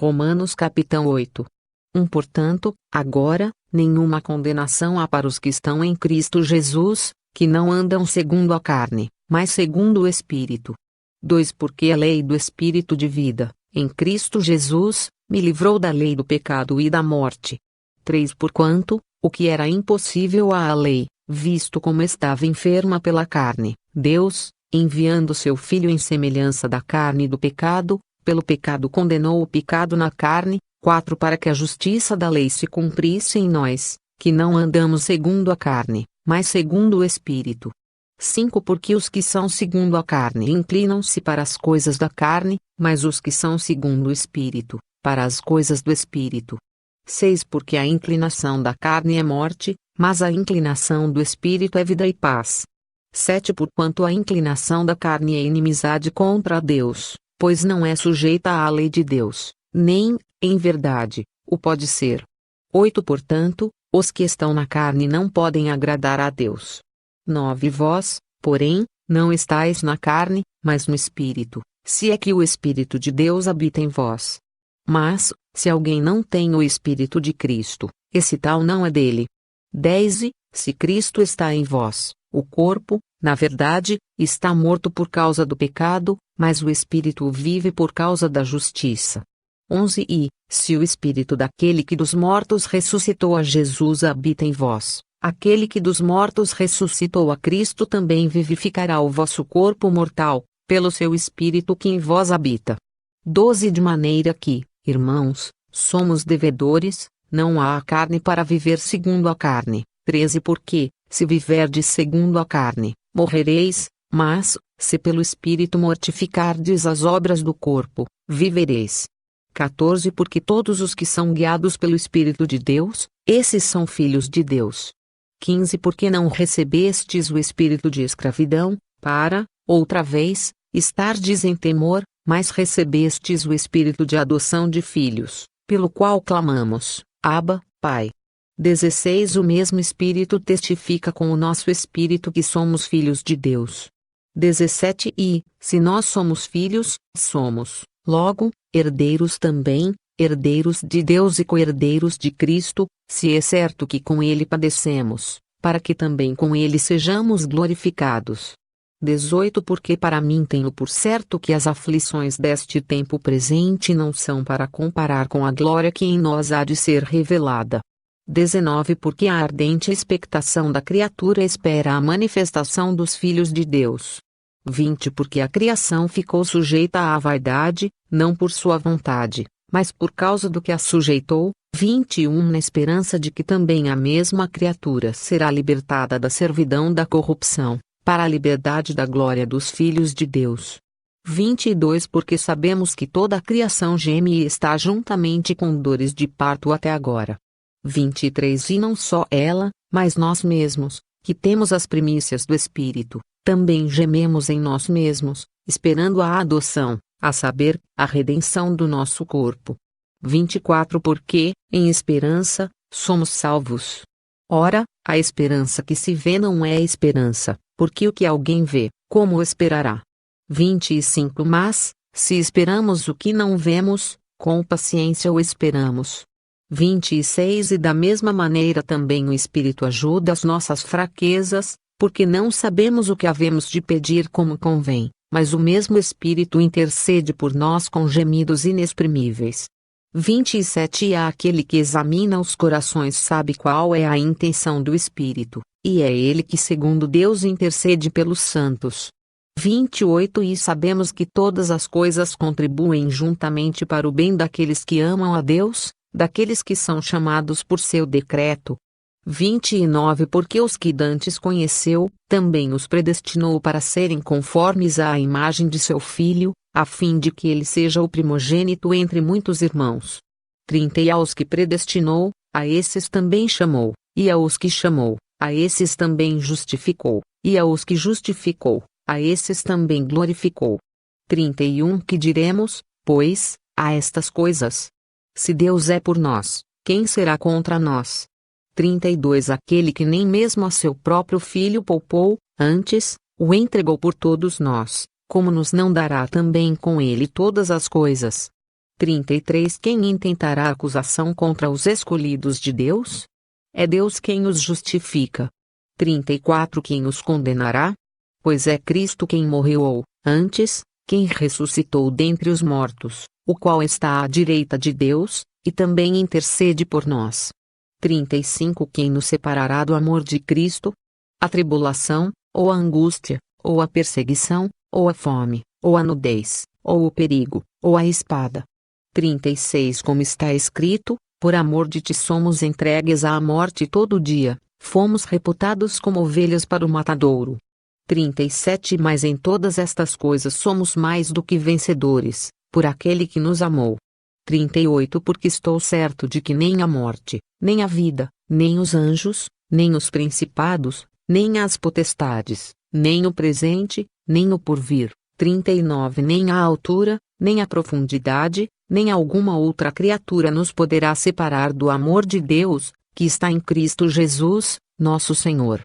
Romanos capítulo 8. Portanto, agora, nenhuma condenação há para os que estão em Cristo Jesus, que não andam segundo a carne, mas segundo o Espírito. 2 Porque a lei do Espírito de vida, em Cristo Jesus, me livrou da lei do pecado e da morte. 3 Porquanto, o que era impossível à lei, visto como estava enferma pela carne, Deus, enviando seu Filho em semelhança da carne do pecado, pelo pecado condenou o pecado na carne. 4 Para que a justiça da lei se cumprisse em nós, que não andamos segundo a carne, mas segundo o Espírito. 5 Porque os que são segundo a carne inclinam-se para as coisas da carne, mas os que são segundo o Espírito, para as coisas do Espírito. 6 Porque a inclinação da carne é morte, mas a inclinação do Espírito é vida e paz. 7 Porquanto a inclinação da carne é inimizade contra Deus, pois não é sujeita à lei de Deus, nem, em verdade, o pode ser. 8 Portanto, os que estão na carne não podem agradar a Deus. 9 Vós, porém, não estáis na carne, mas no Espírito, se é que o Espírito de Deus habita em vós. Mas, se alguém não tem o Espírito de Cristo, esse tal não é dele. 10 Se Cristo está em vós, o corpo, na verdade, está morto por causa do pecado, mas o Espírito vive por causa da justiça. 11 Se o Espírito daquele que dos mortos ressuscitou a Jesus habita em vós, aquele que dos mortos ressuscitou a Cristo também vivificará o vosso corpo mortal, pelo seu Espírito que em vós habita. 12 De maneira que, irmãos, somos devedores, não há a carne para viver segundo a carne. 13 Porque, se viverdes segundo a carne, morrereis, mas, se pelo Espírito mortificardes as obras do corpo, vivereis. 14 Porque todos os que são guiados pelo Espírito de Deus, esses são filhos de Deus. 15 Porque não recebestes o espírito de escravidão, para, outra vez, estardes em temor, mas recebestes o espírito de adoção de filhos, pelo qual clamamos, Abba, Pai. 16 O mesmo Espírito testifica com o nosso espírito que somos filhos de Deus. 17 Se nós somos filhos, somos, logo, herdeiros também, herdeiros de Deus e co-herdeiros de Cristo, se é certo que com Ele padecemos, para que também com Ele sejamos glorificados. 18 Porque para mim tenho por certo que as aflições deste tempo presente não são para comparar com a glória que em nós há de ser revelada. 19 Porque a ardente expectação da criatura espera a manifestação dos filhos de Deus. 20 Porque a criação ficou sujeita à vaidade, não por sua vontade, mas por causa do que a sujeitou. 21 Na esperança de que também a mesma criatura será libertada da servidão da corrupção, para a liberdade da glória dos filhos de Deus. 22 Porque sabemos que toda a criação geme e está juntamente com dores de parto até agora. 23 E não só ela, mas nós mesmos, que temos as primícias do Espírito, também gememos em nós mesmos, esperando a adoção, a saber, a redenção do nosso corpo. 24 Porque, em esperança, somos salvos. Ora, a esperança que se vê não é esperança, porque o que alguém vê, como o esperará? 25 Mas, se esperamos o que não vemos, com paciência o esperamos. 26 E da mesma maneira também o Espírito ajuda as nossas fraquezas, porque não sabemos o que havemos de pedir como convém, mas o mesmo Espírito intercede por nós com gemidos inexprimíveis. 27 E aquele que examina os corações sabe qual é a intenção do Espírito, e é ele que segundo Deus intercede pelos santos. 28 E sabemos que todas as coisas contribuem juntamente para o bem daqueles que amam a Deus, daqueles que são chamados por seu decreto. 29 Porque os que dantes conheceu, também os predestinou para serem conformes à imagem de seu Filho, a fim de que ele seja o primogênito entre muitos irmãos. 30 E aos que predestinou, a esses também chamou, e aos que chamou, a esses também justificou, e aos que justificou, a esses também glorificou. 31 Que diremos, pois, a estas coisas? Se Deus é por nós, quem será contra nós? 32 Aquele que nem mesmo a seu próprio Filho poupou, antes, o entregou por todos nós, como nos não dará também com ele todas as coisas? 33 Quem intentará acusação contra os escolhidos de Deus? É Deus quem os justifica. 34 Quem os condenará? Pois é Cristo quem morreu ou, antes, quem ressuscitou dentre os mortos, o qual está à direita de Deus, e também intercede por nós. 35 Quem nos separará do amor de Cristo? A tribulação, ou a angústia, ou a perseguição, ou a fome, ou a nudez, ou o perigo, ou a espada. 36 Como está escrito, por amor de ti somos entregues à morte todo dia, fomos reputados como ovelhas para o matadouro. 37 Mas em todas estas coisas somos mais do que vencedores, por aquele que nos amou. 38 Porque estou certo de que nem a morte, nem a vida, nem os anjos, nem os principados, nem as potestades, nem o presente, nem o porvir. 39 Nem a altura, nem a profundidade, nem alguma outra criatura nos poderá separar do amor de Deus, que está em Cristo Jesus, nosso Senhor.